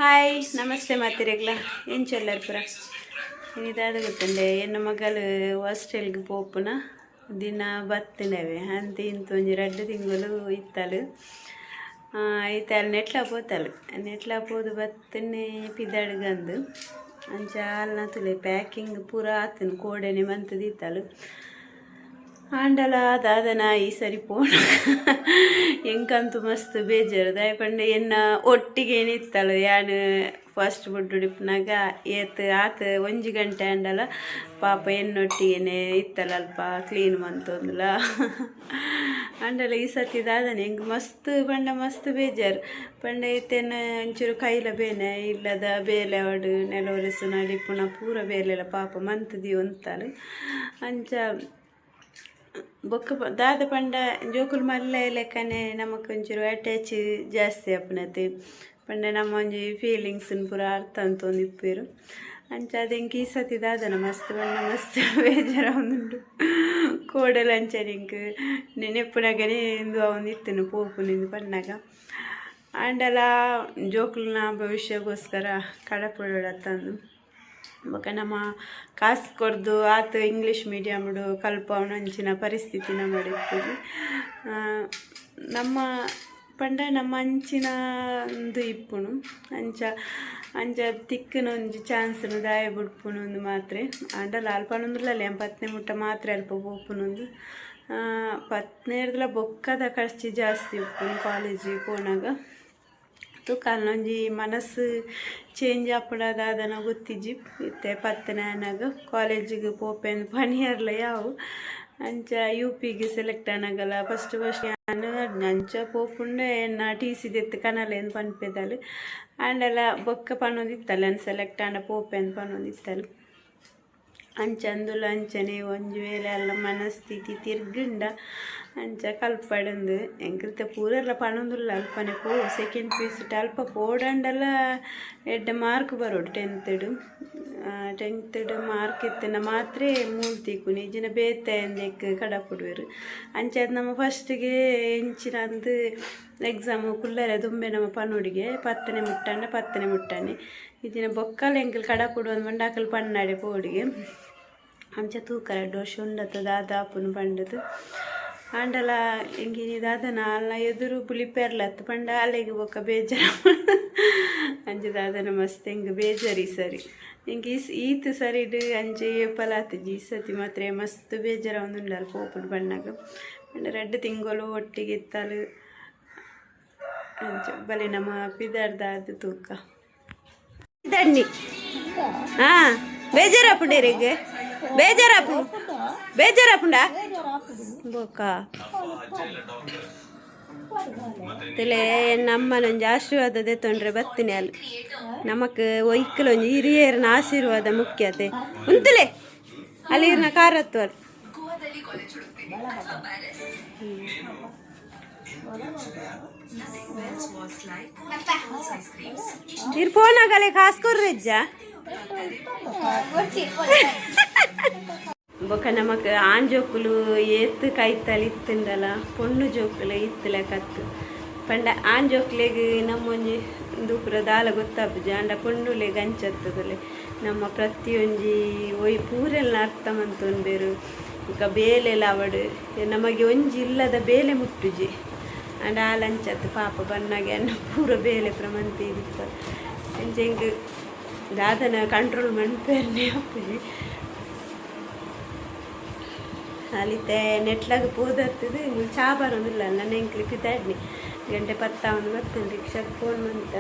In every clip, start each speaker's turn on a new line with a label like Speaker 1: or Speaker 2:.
Speaker 1: hi ನಮಸ್ತೆ ಮಾತಿರೆಗ್ಲ ಏನು ಚೊಲ್ಲರು ಪುರ ಇದಾದ ಗೊತ್ತಂಡೆ ಹೆಣ್ಣು ಮಗಳು ಹಾಸ್ಟೆಲ್ಗೆ ಪೋಪುನ ದಿನ ಬತ್ತಿನವೆ ಅಂತ ಇಂತ ಒಂಜಿ 2 ತಿಂಗಳು ಇತ್ತಲು ಇತ್ತಲು ನೆಟ್ಲ ಪೋದು ಬತ್ತನೆ ಪಿದಾಡ್ಗಂದು ಅಂಚ ಅಲ್ನ ತುಲೆ ಪ್ಯಾಕಿಂಗ್ ಪೂರ ಆತನು ಕೋಡೆನೆ ಮಂತದ ಇತ್ತಲು ಆಂಡಲ ದಾದನ ಈ ಸರಿ ಪೋಣ ಎಂಕಂತೂ ಮಸ್ತ್ ಬೇಜಾರು ದಯಪಂಡೆ ಎನ್ನ ಒಟ್ಟಿಗೆ ಏನಿತ್ತಲ್ಲ ಯಾನು ಫಸ್ಟ್ ಬುಡ್ಡುಡಿಪ್ನಾಗ ಆತ 1 ಗಂಟೆ ಆಂಡಲ ಪಾಪ ಎನ್ನೊಟ್ಟಿಗೆ ಇತ್ತಲ್ಲ ಅಲ್ಪ ಕ್ಲೀನ್ ಮಂತೊಂದುಲ ಆಂಡಲ ಈ ಸತಿ ದಾದನ ಹೆಂಗೆ ಮಸ್ತ್ ಬೇಜಾರು ಪಂಡ ಇತ್ತೇನ ಒಂಚೂರು ಕೈಲ ಬೇನೆ ಇಲ್ಲದ ಬೇಲೆ ಅವಡು ನೆಲವರೆಸು ನಡಿಪುನ ಪೂರ ಬೇಲೆಲ್ಲ ಪಾಪ ಮಂತದಿ ಒಂತಲು ಅಂಚ ಬೊಕ್ಕ ದಾದ ಪಂಡ ಜೋಕುಲು ಮಲ್ಲ ಲೆಕ್ಕನೆ ನಮಕ್ ಒಂಚೂರು ಅಟ್ಯಾಚ್ ಜಾಸ್ತಿ ಅಪ್ಪನತೆ ಪಂಡ ನಮ್ಮ ಒಂಜಿ ಫೀಲಿಂಗ್ಸನ್ನು ಪೂರ ಅರ್ಥ ಅಂತೊಂದು ಇಪ್ಪೇರು ಅಂಚ ಅದೆಂಗೆ ಈ ಸತಿ ದಾದನ ಮಸ್ತ್ ಪಂಡ ಮಸ್ತ್ ಬೇಜಾರ ಒಂದುಂಡು ಕೋಡಲ ಅಂಚ ನಿಂಕ್ ನೆನಪುನಾಗನೇ ಇಂದು ಅವನಿತ್ತನು ಪೋಪು ನಿಂದು ಪಣ್ಣಾಗ ಆಂಡಲ ಜೋಕುಲ್ನ ಭವಿಷ್ಯಕ್ಕೋಸ್ಕರ ಕಡಪುಡತ್ತಂದು ಬೊಕ ನಮ್ಮ ಕಾಸು ಕೊರ್ದು ಆತ ಇಂಗ್ಲೀಷ್ ಮೀಡಿಯಮ್ಡು ಕಲ್ಪವನ ಅಂಚಿನ ಪರಿಸ್ಥಿತಿನ ಮಾಡಿರ್ತೀವಿ ನಮ್ಮ ಪಂಡ ನಮ್ಮ ಅಂಚಿನ ಒಂದು ಇಪ್ಪುನು ಅಂಚ ತಿಕ್ಕನ ಒಂಜಿ ಚಾನ್ಸ್ನು ದಾಯ ಬಿಡ್ಪುನು ಒಂದು ಮಾತ್ರ ಅಂಡಲ್ಲ ಅಲ್ಪನೊಂದುಲ್ಲಲ್ಲ 10ನೇ ಮುಟ್ಟ ಮಾತ್ರ ಅಲ್ಪ ಪೋಪುನೊಂದು 10ನೇರ್ದಲ ಬೊಕ್ಕದ ಖರ್ಚು ಜಾಸ್ತಿ ಇಪ್ಪುನು ಕಾಲೇಜಿಗೆ ಪೋನಾಗ ಕಾಲೊಂಜಿ ಮನಸ್ಸು ಚೇಂಜ್ ಆಪಡದಾದನ ಗೊತ್ತಿಜ್ಜಿ ಇತ್ತೆ 10ನೇ ಆನಾಗ ಕಾಲೇಜಿಗೆ ಪೋಪೆಂದು ಪನಿಯರ್ಲ ಯಾವು ಅಂಚ UPಗೆ ಸೆಲೆಕ್ಟ್ ಆನಾಗಲ್ಲ ಫಸ್ಟ್ ಅಂಚ ಪೋಪುಂಡೆ ಎನ್ನ TC ದೆತ್ತು ಕನಲೆ ಎಂದು ಪನ್ಪೆದಲು ಆಂಡಲ ಬೊಕ್ಕ ಪನ್ನೊಂದಿತ್ತಲ್ಲ ಸೆಲೆಕ್ಟ್ ಆಂಡ ಪೋಪೆಂದು ಪನ್ನೊಂದಿತ್ತಲು ಅಂಚಂದುಲ ಅಂಚನೆ ಒಂಜು ವೇಳೆ ಎಲ್ಲ ಮನಸ್ಥಿತಿ ತಿರ್ಗಂಡ ಅಂಚ ಕಲ್ಪಡಂದು ಎಂಕ್ರತೆ ಪೂರೆಲ್ಲ ಪಣೊಂದುಲ್ಲ ಅಲ್ಪನೆ ಪೋ ಸೆಕೆಂಡ್ ಪೀಸ್ ಅಲ್ಪ ಪೋಡಂಡಲ್ಲ 2 ಮಾರ್ಕ್ ಬರೋಡು 10th ಮಾರ್ಕ್ ಇತ್ತನ ಮಾತ್ರ ಮೂಲ್ತಿಕ್ಕು ನಿಜಿನ ಬೇತೆ ಎಂದೆಕ್ ಕಡಪುಡುವೆರು ಅಂಚದು ನಮ್ಮ ಫಸ್ಟಿಗೆ ಎಂಚಿನಂದು ಎಕ್ಸಾಮು ಕುಲ್ಲರೆ ದುಂಬೆ ನಮ್ಮ ಪನ್ನೋಡಿಗೆ 10ನೇ ಮುಟ್ಟಾನೆ ಇದಿನ ಬೊಕ್ಕಲ ಎಂಕಲ್ ಕಡಪುಡು ಒಂದು ಮಂಡಾಕಲ್ ಪನ್ನಾಡೆ ಪೋಡಿಗೆ ಅಂಚ ತೂಕರ 2 ವರ್ಷ ಉಂಡತ್ತು ದಾದಾಪುನು ಪಂಡದು ಆಂಡಲ ಎಂಗಿನಿ ದಾದನ ಅಲ್ಲ ಎದುರು ಬುಲಿಪೇರ್ಲತ್ತು ಪಂಡ ಅಲೆಗೆ ಬೊಕ್ಕ ಬೇಜಾರು ಅಂಚ ದಾದನ ಮಸ್ತ್ ಹೆಂಗೆ ಬೇಜಾರಿ ಸರಿ ಹೆಂಗೆ ಈತ್ ಸರಿಡು ಅಂಚೆ ಏಪಲಾತಜಿ ಈ ಸತಿ ಮಾತ್ರ ಮಸ್ತ್ ಬೇಜಾರ ಒಂದುಂಡಲ್ಲ ಪೋಪುಡು ಬಣ್ಣಾಗ ಪಂಡ 2 ತಿಂಗಳು ಒಟ್ಟಿಗೆ ಇತ್ತಲು ಅಂಚ ಬಲೆ ನಮ್ಮ ಪಿದಾರ್ದ ಅದು ತೂಕ ದಂಡಿ ಹಾಂ ಬೇಜಾರಪ್ಪುಂಡೇರಿಗೆ ಬೇಜಾರಪ್ಪುಂಡ ಬೋಕ ತಿಲೆ ನಮ್ಮನೊಂಜಿ ಆಶೀರ್ವಾದ ತೊಂದ್ರೆ ಬತ್ತಿನಿ ಅಲ್ಲಿ ನಮಕ್ ಒಯ್ಕಲೊಂಜಿ ಹಿರಿಯರನ ಆಶೀರ್ವಾದ ಮುಖ್ಯತೆ ಉಂತಲೆ ಅಲ್ಲಿ ಇರ್ನ ಕಾರತ್ತು ಅಲ್ಲಿ ಇರ್ ಫೋನಾಗಲೆ ಕಾಸ್ಕೊರ್ರೆಜ್ಜ ಬೊಕ ನಮಕ್ ಆನ್ ಜೋಕುಲು ಏತ್ ಕೈತಲ್ ಇತ್ತಂಡಲ ಪೊಣ್ಣು ಜೋಕುಲು ಇತ್ತಲ ಕತ್ತು ಪಂಡ ಆನ್ ಜೋಕ್ಲೆಗ್ ನಮ್ಮೊಂಜಿ ದೂಪುರ ದಾಲ ಗೊತ್ತಾಪುಜ ಅಂಡ ಪೊಣ್ಣುಲೆಗ್ ಅಂಚತ್ತದಲೆ ನಮ್ಮ ಪ್ರತಿಯೊಂಜಿ ಒಯ್ ಪೂರೆಲ್ಲ ಅರ್ಥ ಮಂತೊಂಬೇರು ಈಗ ಬೇಲೆಲ್ಲ ಅವಡು ನಮಗೆ ಒಂಜಿ ಇಲ್ಲದ ಬೇಲೆ ಮುಟ್ಟುಜಿ ಅಂಡ ಆಲಂಚತ್ತು ಪಾಪ ಬನ್ನಾಗೆ ಅನ್ನ ಪೂರ ಬೇಲೆ ಪ್ರಮಂತಿ ಇದಿಪ್ಪ ಎಂಜೆಂಗ್ ದಾದನ ಕಂಟ್ರೋಲ್ ಮನ್ಪೇರ್ನೆ ಅಪ್ಪುಜಿ ಅಲ್ಲಿತ್ತೆ ನೆಟ್ಲಾಗ ಪೋದತ್ತದು ಚಾ ಬರೋದಿಲ್ಲ ನನ್ನ ಎಂಕ್ಲಿ ಪಿತಾಡ್ನಿ 1:10 ಬರ್ತೇನೆ ರಿಕ್ಷಾಗೆ ಫೋನ್ ಮಂತ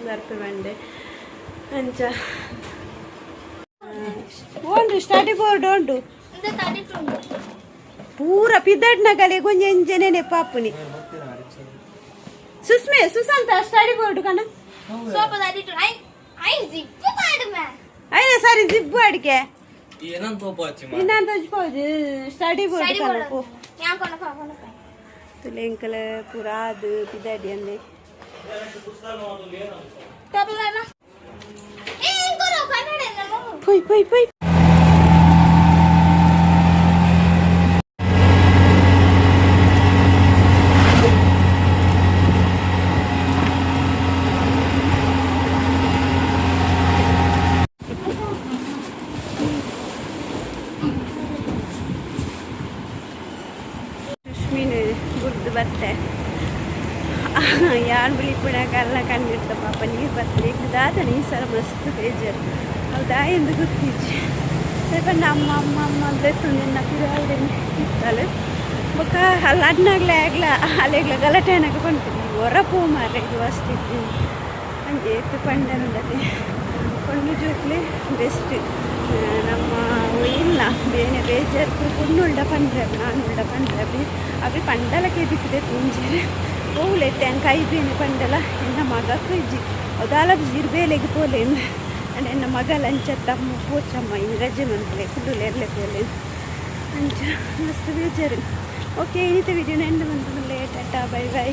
Speaker 1: ಬರ್ಪೆ ಬಂಡೆ ಅಂಚ ಓನ್ರಿ ಸ್ಟಡಿ ಬೋರ್ಡ್ ಉಂಟು ಪೂರ ಪಿದಾಡ್ನಾಗಲೆ ಕೊಂಚ ಎಂಜನೇನೆ ಪಾಪುನಿ ಸುಶಾಂತ ಸ್ಟಡಿ ಬೋರ್ಡ್ ಕಣ అయినా సరే జిప్పు అడిగే స్టడీ బోర్డు తులెంకల పురాదు పిదాడి అంది పోయి ಕಲ್ಲ ಕಂಡಿಡ್ತ ಪಾಪ ನೀರು ಬರ್ತದೆ ದಾದನ ಈ ಸಲ ಮಸ್ತ್ ಬೇಜಾರು ಹೌದಾ ಎಂದು ಗೊತ್ತಿಜ್ಜಿ ಪಂಡ ಅಮ್ಮ ಅಮ್ಮ ಅಮ್ಮ ಅಂದ್ರೆ ತುಂದಿನ ಪಿರಾವಡೆನೆ ಇತ್ತಲು ಬೊಕ್ಕ ಅಲ್ಲಿ ಅಡ್ನಾಗ್ಲೇ ಆಗ್ಲ ಅಲ್ಲೆಗ್ಲ ಗಲಾಟೆ ಅನ್ನಕ ಕೊಂಡ್ತೀನಿ ಹೊರ ಪೋ ಮಾರ್ರೆ ಇದು ಅಷ್ಟಿದ್ದು ಹಂಗೆ ಎತ್ತು ಪಂಡನಲ್ಲದೆ ಕೊಂಡು ಜೋಕ್ಲೆ ಬೆಸ್ಟ್ ನಮ್ಮ ಇಲ್ಲ ಬೇನೆ ಬೇಜಾರು ಕುಣ್ಣುಳ್ಳ ಪಂಡ್ರೆ ನಾನು ಉಳ್ಳ ಪಂಡ್ರೆ ಅవి పండలకి దిక్కుదే పూంజేరే పోవులే టెంకాయ అయిపోయింది పండల ఎన్న మగకు ఇజ్జి ఉదాల జిర్బేలేకపోలేదు అంటే ఎన్న మగ లంచత్తమ్మ పోచమ్మ ఈ రజ్జೆ మనలే కుళ్ళు లేర్లేకపోలేదు అంచ మస్తు ಬೇಜಾರು ಓಕೆ ಇನ್ನಿತ ವಿಡಿಯೋನ ಎಂಡ್ ಬಂದು ಲೇಟ್ ಟಾಟಾ ಬೈ ಬೈ